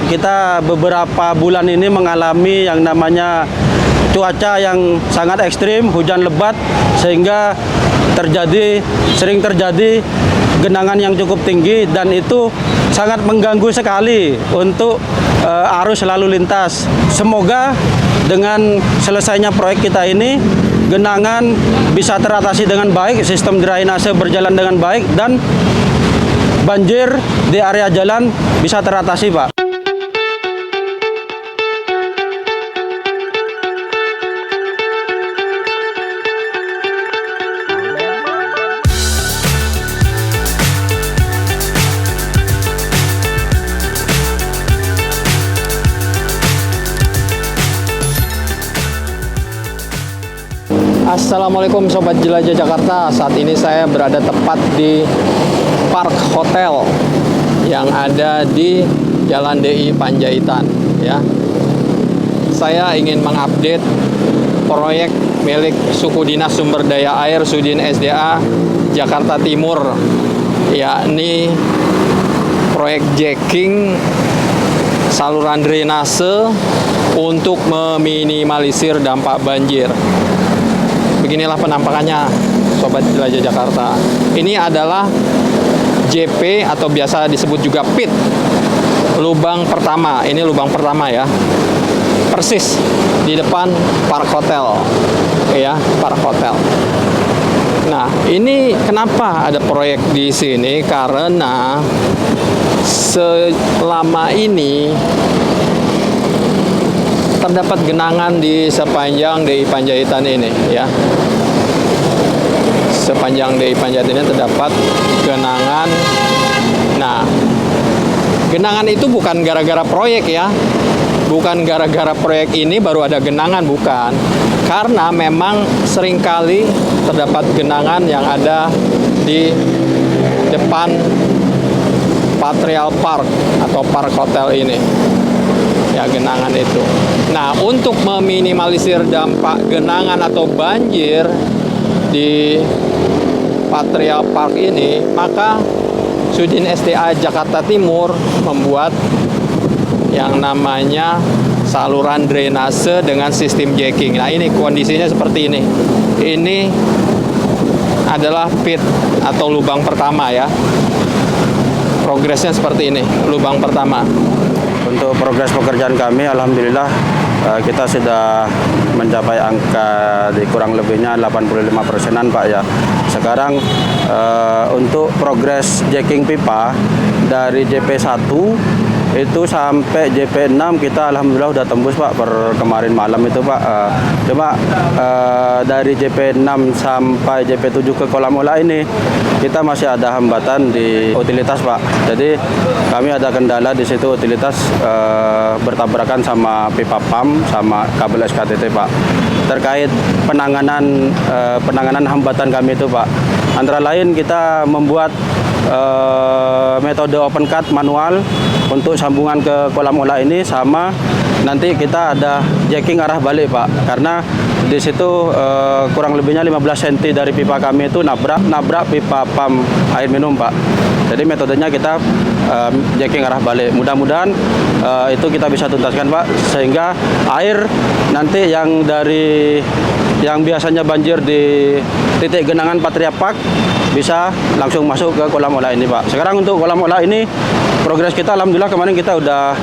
kita beberapa bulan ini mengalami yang namanya cuaca yang sangat ekstrim, hujan lebat, sehingga sering terjadi genangan yang cukup tinggi, dan itu sangat mengganggu sekali untuk arus lalu lintas. Semoga dengan selesainya proyek kita ini, genangan bisa teratasi dengan baik, sistem drainase berjalan dengan baik, dan banjir di area jalan bisa teratasi, Pak. Assalamualaikum Sobat Jelajah Jakarta. Saat ini saya berada tepat di Park Hotel yang ada di Jalan DI Panjaitan, ya. Saya ingin mengupdate proyek milik Suku Dinas Sumber Daya Air Sudin SDA Jakarta Timur, yakni proyek jacking saluran drainase untuk meminimalisir dampak banjir. Beginilah penampakannya, Sobat Jelajah Jakarta. Ini adalah JP atau biasa disebut juga pit, lubang pertama. Ini lubang pertama, ya, persis di depan Park Hotel, ya, Park Hotel. Nah, ini kenapa ada proyek di sini? Karena selama ini terdapat genangan di sepanjang DI Panjaitan ini, ya. Sepanjang DI Panjaitan ini terdapat genangan. Nah, genangan itu bukan gara-gara proyek, ya. Bukan gara-gara proyek ini baru ada genangan, bukan. Karena memang seringkali terdapat genangan yang ada di depan Patrial Park atau Park Hotel ini, ya, genangan itu. Nah, untuk meminimalisir dampak genangan atau banjir di Patrial Park ini, maka Sudin SDA Jakarta Timur membuat yang namanya saluran drainase dengan sistem jacking. Nah, ini kondisinya seperti ini. Ini adalah pit atau lubang pertama, ya. Progresnya seperti ini, lubang pertama. Untuk progres pekerjaan kami, alhamdulillah kita sudah mencapai angka di kurang lebihnya 85%-an, Pak, ya. Sekarang untuk progres jacking pipa dari JP1 itu sampai JP6 kita alhamdulillah udah tembus, Pak, per kemarin malam itu, Pak. Cuma dari JP6 sampai JP7 ke kolam olah ini kita masih ada hambatan di utilitas, Pak. Jadi kami ada kendala di situ, utilitas bertabrakan sama pipa pump sama kabel SKTT, Pak. Terkait penanganan hambatan kami itu, Pak, antara lain kita membuat metode open cut manual untuk sambungan ke kolam olah ini, sama nanti kita ada jacking arah balik, Pak, karena di situ kurang lebihnya 15 cm dari pipa kami itu nabrak pipa pump air minum, Pak. Jadi metodenya kita jacking arah balik. Mudah-mudahan itu kita bisa tuntaskan, Pak, sehingga air nanti yang biasanya banjir di titik genangan Patria Park bisa langsung masuk ke kolam olah ini, Pak. Sekarang untuk kolam olah ini progres kita alhamdulillah kemarin kita udah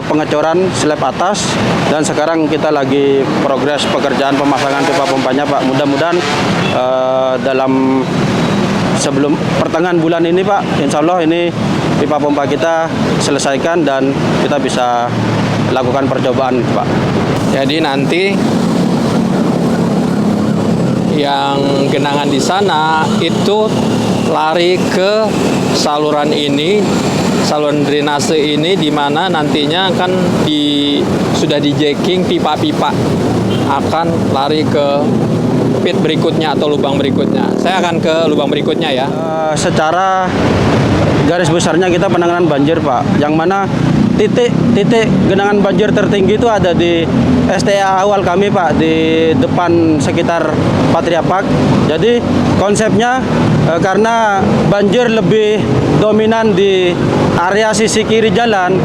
pengecoran slab atas, dan sekarang kita lagi progres pekerjaan pemasangan pipa pompanya, Pak. Mudah-mudahan dalam sebelum pertengahan bulan ini, Pak, insya Allah ini pipa pompa kita selesaikan dan kita bisa lakukan percobaan, Pak. Jadi nanti yang genangan di sana itu lari ke saluran ini, saluran drainase ini, di mana nantinya kan sudah di jacking pipa-pipa akan lari ke pit berikutnya atau lubang berikutnya. Saya akan ke lubang berikutnya, ya. Secara garis besarnya kita penanganan banjir, Pak, yang mana titik genangan banjir tertinggi itu ada di STA awal kami Pak, di depan sekitar Patria Park. Jadi konsepnya karena banjir lebih dominan di area sisi kiri jalan,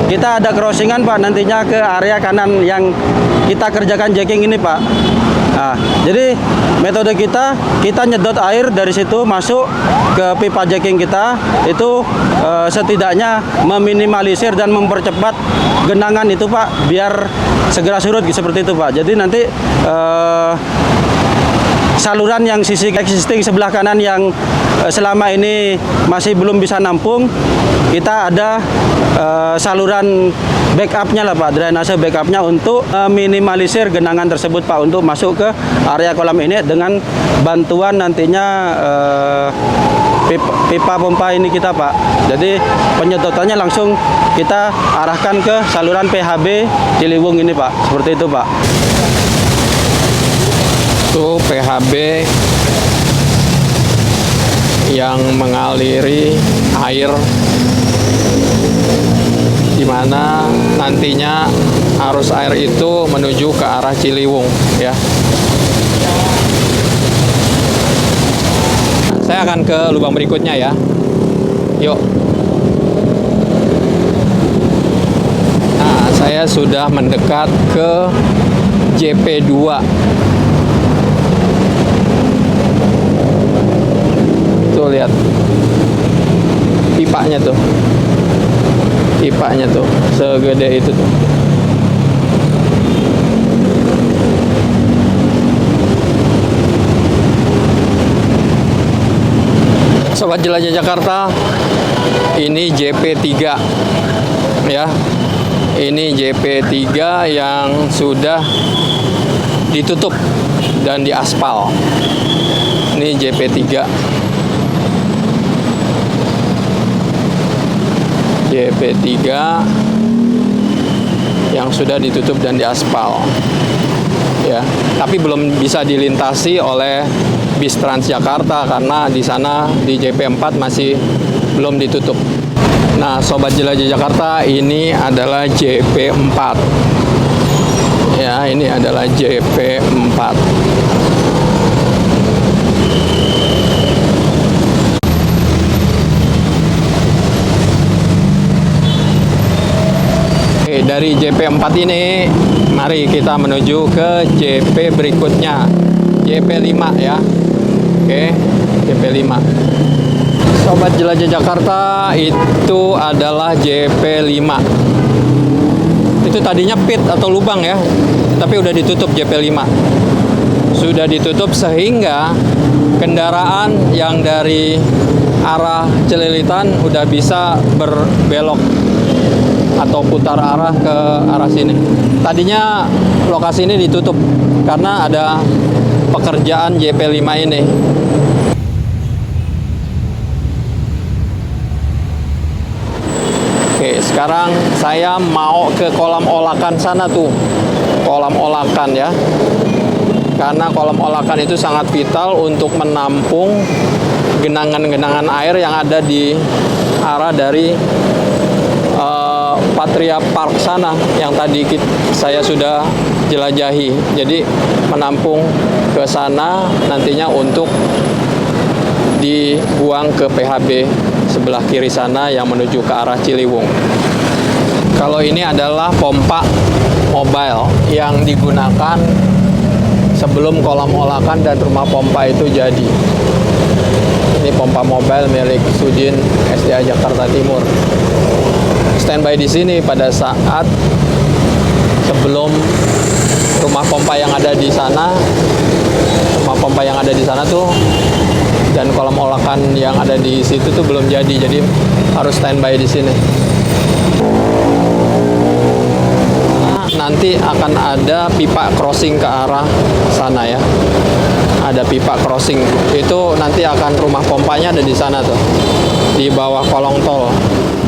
kita ada crossingan Pak nantinya ke area kanan yang kita kerjakan jacking ini Pak. Nah, jadi metode kita nyedot air dari situ masuk ke pipa jacking kita, itu setidaknya meminimalisir dan mempercepat genangan itu Pak, biar segera surut seperti itu Pak. Jadi nanti saluran yang sisi existing sebelah kanan yang selama ini masih belum bisa nampung, kita ada saluran backupnya lah Pak, drainase backupnya untuk minimalisir genangan tersebut Pak, untuk masuk ke area kolam ini dengan bantuan nantinya pipa pompa ini kita Pak. Jadi penyedotannya langsung kita arahkan ke saluran PHB Ciliwung ini Pak, seperti itu Pak. Itu PHB yang mengaliri air, di mana nantinya arus air itu menuju ke arah Ciliwung ya. Saya akan ke lubang berikutnya ya. Yuk. Nah, saya sudah mendekat ke JP2. Tuh lihat pipanya tuh, segede itu tuh. Sobat Jelajah Jakarta, ini JP3 ya. Ini JP3 yang sudah ditutup dan diaspal. Ini JP3. JP3 yang sudah ditutup dan diaspal ya, tapi belum bisa dilintasi oleh bis Transjakarta karena di sana di JP4 masih belum ditutup. Nah, Sobat Jelajah Jakarta, ini adalah JP4 ya, ini adalah JP4. Dari JP4 ini, mari kita menuju ke JP berikutnya, JP5 ya. Oke, JP5. Sobat Jelajah Jakarta, itu adalah JP5. Itu tadinya pit atau lubang ya, tapi udah ditutup JP5. Sudah ditutup sehingga kendaraan yang dari arah Celilitan udah bisa berbelok atau putar arah ke arah sini. Tadinya lokasi ini ditutup karena ada pekerjaan JP5 ini. Oke, sekarang saya mau ke kolam olakan sana tuh. Kolam olakan ya. Karena kolam olakan itu sangat vital untuk menampung genangan-genangan air yang ada di arah dari Patria Park sana yang tadi saya sudah jelajahi. Jadi menampung ke sana nantinya untuk dibuang ke PHB sebelah kiri sana yang menuju ke arah Ciliwung. Kalau ini adalah pompa mobile yang digunakan sebelum kolam olakan dan rumah pompa itu jadi. Ini pompa mobile milik Sudin SDA Jakarta Timur. Standby di sini pada saat sebelum rumah pompa yang ada di sana, tuh dan kolam olakan yang ada di situ tuh belum jadi harus standby di sini. Nanti akan ada pipa crossing ke arah sana ya. Ada pipa crossing, itu nanti akan rumah pompanya ada di sana tuh, di bawah kolong tol.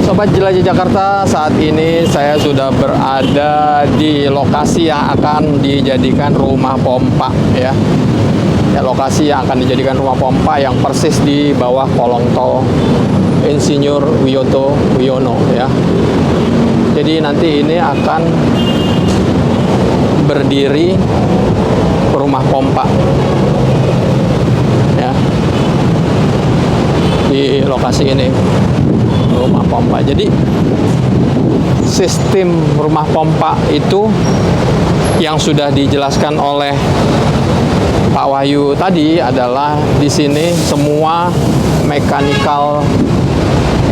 Sobat Jelajah Jakarta, saat ini saya sudah berada di lokasi yang akan dijadikan rumah pompa ya. Lokasi yang akan dijadikan rumah pompa yang persis di bawah kolong tol Insinyur Wiyoto Wiono ya. Jadi nanti ini akan berdiri rumah pompa ya di lokasi ini, rumah pompa. Jadi sistem rumah pompa itu yang sudah dijelaskan oleh Pak Wahyu tadi adalah di sini semua mechanical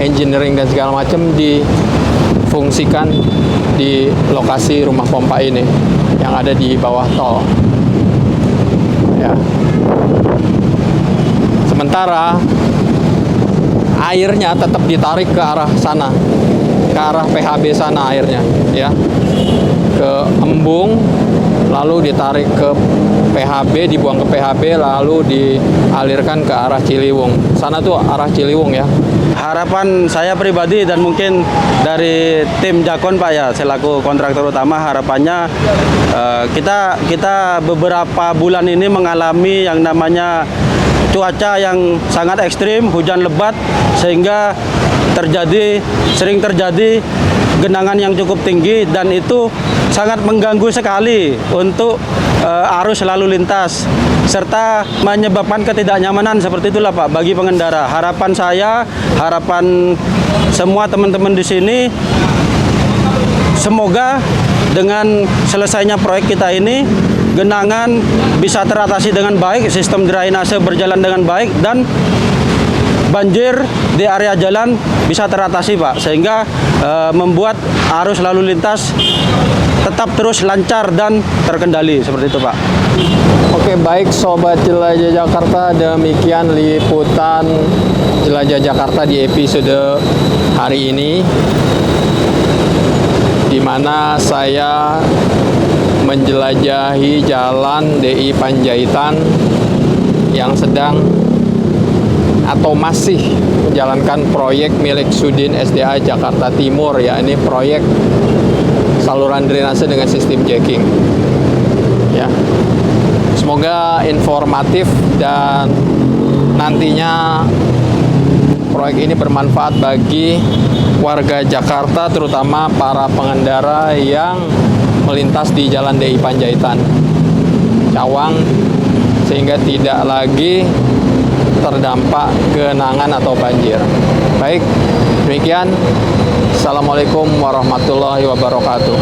engineering dan segala macam difungsikan di lokasi rumah pompa ini yang ada di bawah tol. Ya. Sementara airnya tetap ditarik ke arah sana, ke arah PHB sana airnya, ya, ke embung, lalu ditarik ke PHB, dibuang ke PHB, lalu dialirkan ke arah Ciliwung. Sana tuh arah Ciliwung ya. Harapan saya pribadi dan mungkin dari tim Jakon Pak ya, selaku kontraktor utama, harapannya kita beberapa bulan ini mengalami yang namanya cuaca yang sangat ekstrim, hujan lebat, sehingga sering terjadi genangan yang cukup tinggi, dan itu sangat mengganggu sekali untuk arus lalu lintas serta menyebabkan ketidaknyamanan seperti itulah Pak bagi pengendara. Harapan saya, harapan semua teman-teman di sini, semoga dengan selesainya proyek kita ini, genangan bisa teratasi dengan baik, sistem drainase berjalan dengan baik, dan banjir di area jalan bisa teratasi Pak, sehingga membuat arus lalu lintas tetap terus lancar dan terkendali, seperti itu Pak. Oke, baik Sobat Jelajah Jakarta, demikian liputan Jelajah Jakarta di episode hari ini, di mana saya menjelajahi jalan DI Panjaitan yang sedang atau masih menjalankan proyek milik Sudin SDA Jakarta Timur, ya, ini proyek saluran drainase dengan sistem jacking. Ya. Semoga informatif dan nantinya proyek ini bermanfaat bagi warga Jakarta, terutama para pengendara yang melintas di Jalan DI Panjaitan Cawang, sehingga tidak lagi terdampak genangan atau banjir. Baik, demikian. Assalamualaikum warahmatullahi wabarakatuh.